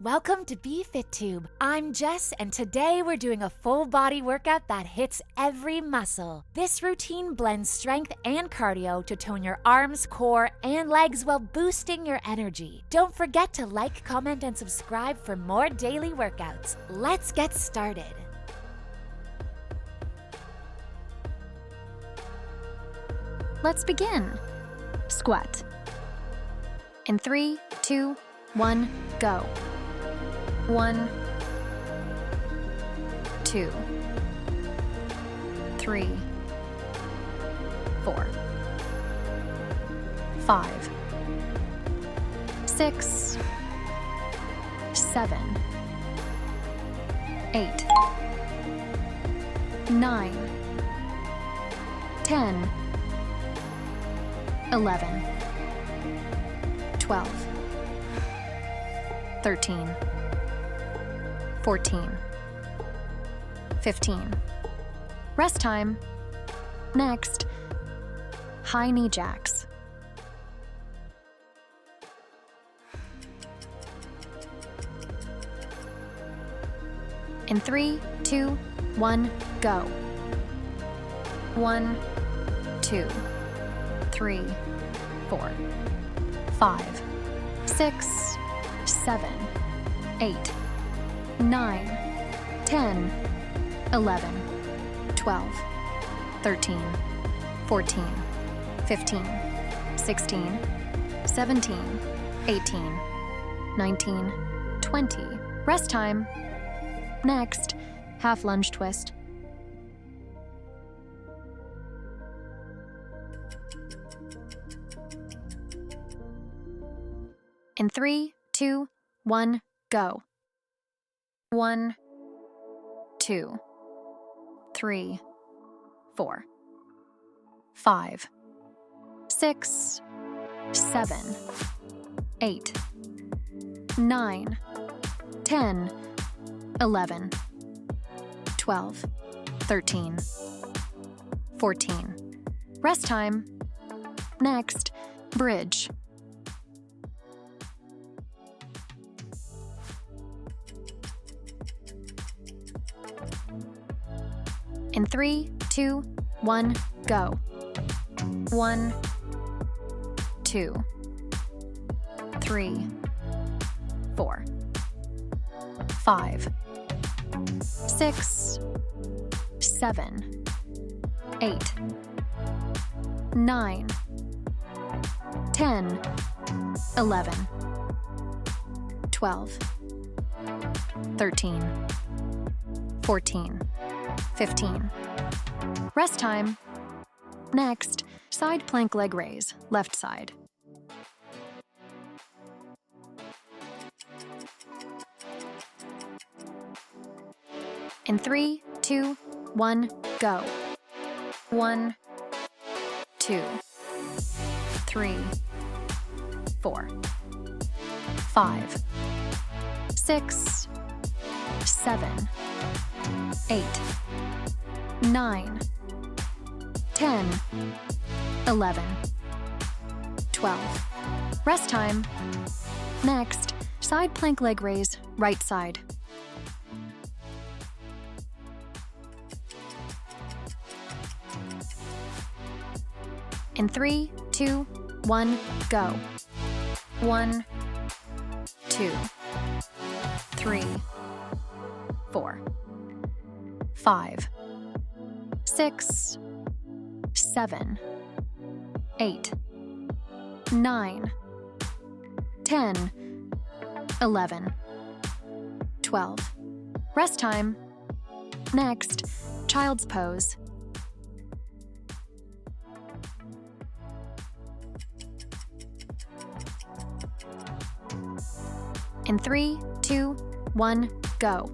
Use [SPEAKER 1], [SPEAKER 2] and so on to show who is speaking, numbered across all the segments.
[SPEAKER 1] Welcome to BFITTUBE. I'm Jess, and today we're doing a full body workout that hits every muscle. This routine blends strength and cardio to tone your arms, core, and legs while boosting your energy. Don't forget to like, comment, and subscribe for more daily workouts. Let's get started.
[SPEAKER 2] Let's begin. Squat. In 3, 2, 1, go. 1, 2, 3, 4, 5, 6, 7, 8, 9, 10, 11, 12, 13, 14, 15. Rest time. Next, high knee jacks. In 3, 2, 1, go. 1, 2, 3, 4, 5, 6, 7, 8, 9, 10, 11, 12, 13, 14, 15, 16, 17, 18, 19, 20. Rest time. Next, half lunge twist. In 3, 2, 1, go. 1, 2, 3, 4, 5, 6, 7, 8, 9, 10, 11, 12, 13, 14. Rest time. Next, bridge. In 3, 2, 1, go. 1, 2, 3, 4, 5, 6, 7, 8, 9, 10, 11, 12, 13, 14, 15. Rest time. Next, side plank leg raise, left side. In 3, 2, 1, go. 1, 2, 3, 4, 5, 6, 7, 8, 9, 10, 11, 12. Rest time. Next, side plank leg raise, right side. In 3, 2, 1, go. 1, 2, 3, 4, 5, 6, 7, 8, 9, 10, 11, 12. Rest time. Next, child's pose. In 3, 2, 1, go.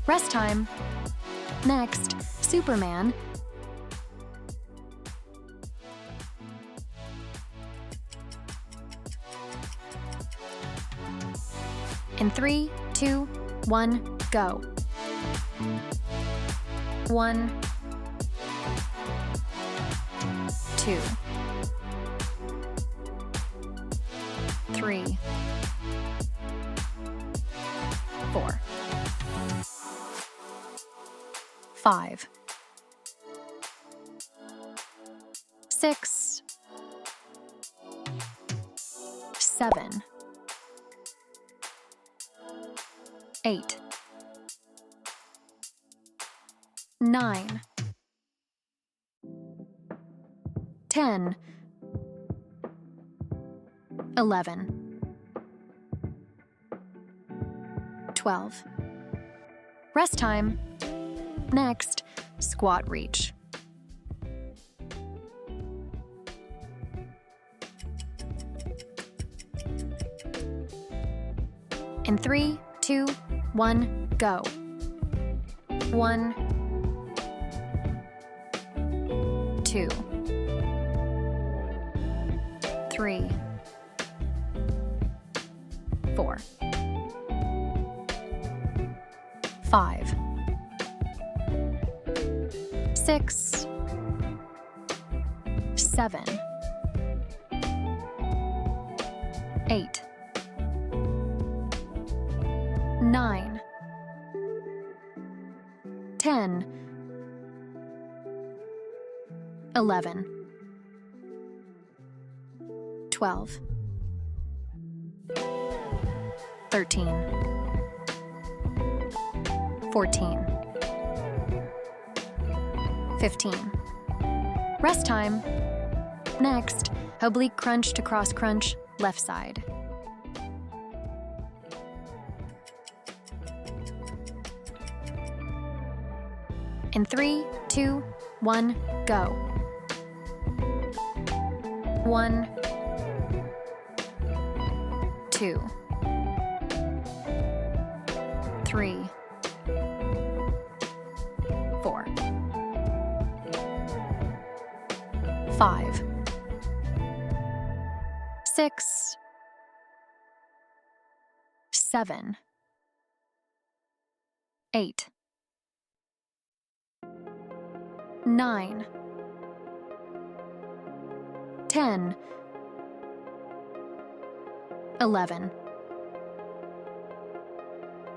[SPEAKER 2] Rest time. Next, Superman. In 3, 2, 1, go. 1, 2, 3, 4, 5, 6, 7, 8, 9, 10, 11, 12. Rest time. Next, squat reach. In 3, 2, 1, go. 1, 2, 3, 4, 5, 6, 7, 8, 9, 10, 11, 12, 13, 14, 15. Rest time. Next, oblique crunch to cross crunch, left side. In 3, 2, 1, go. 1, 2, 3, 4, 5, 6, 7, 8, 9, 10, 11,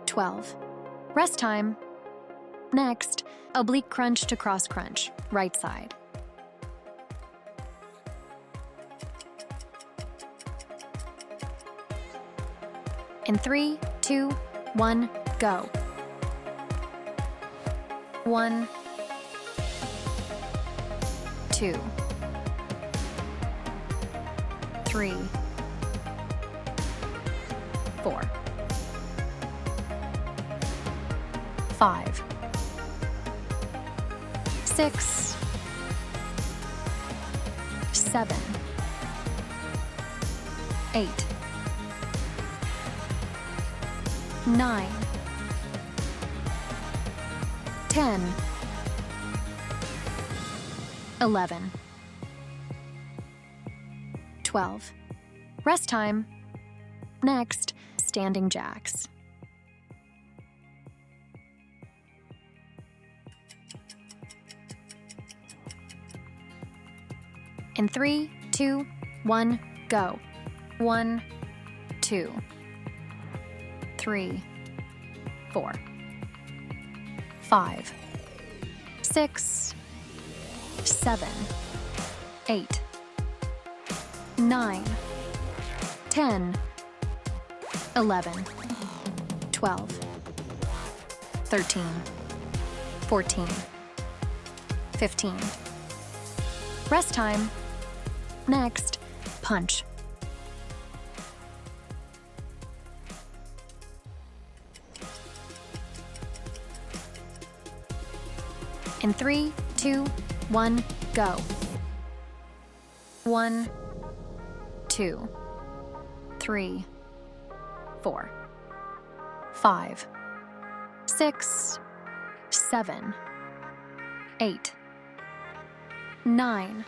[SPEAKER 2] 12. Rest time. Next, oblique crunch to cross crunch, right side. In 3, 2, 1, go. 1, 2, 3, 4, 5, 6, 7, 8, 9, 10, 11, 12. Rest time. Next, standing jacks. In 3, 2, 1, go. 1, 2, 3, 4, 5, 6, 7, 8, 9, 10, 11, 12, 13, 14, 15. Rest time. Next, punch. In 3, 2, 1, go. 1, 2, 3, 4, 5, 6, 7, 8, 9,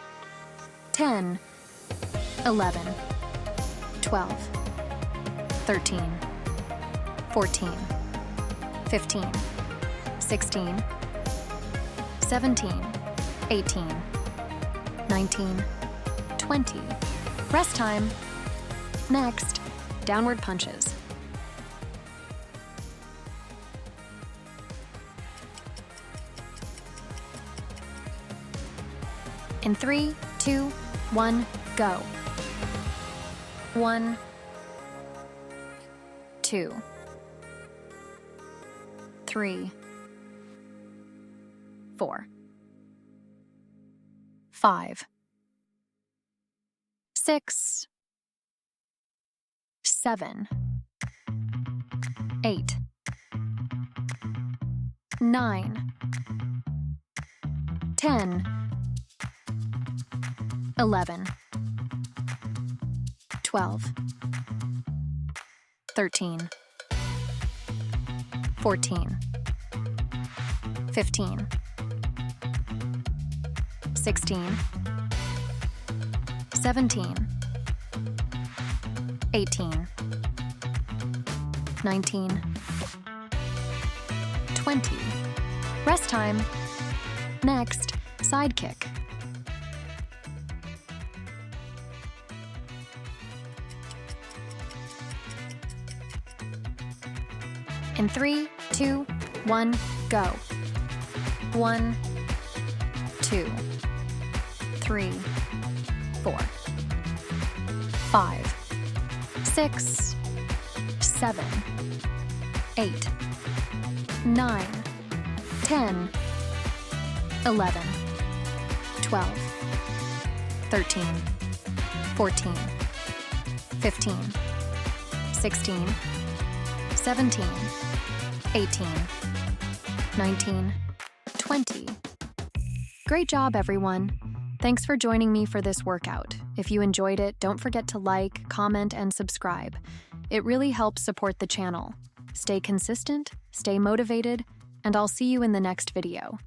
[SPEAKER 2] 10, 11, 12, 13, 14, 15, 16, 17, 18, 19, 20. Rest time. Next, downward punches. In 3, 2, 1, go. 1, 2, 3, 4, 5, 6, 7, 8, 9, 10, 11, 12, 13, 14, 15, 16, 17, 18, 19, 20. Rest time. Next, side kick. In 3, 2, 1, go. 1, 2, 3, 4, 5, 6, 7, 8, 9, 10, 11, 12, 13, 14, 15, 16, 17, 18, 19, 20. Great job, everyone. Thanks for joining me for this workout. If you enjoyed it, don't forget to like, comment, and subscribe. It really helps support the channel. Stay consistent, stay motivated, and I'll see you in the next video.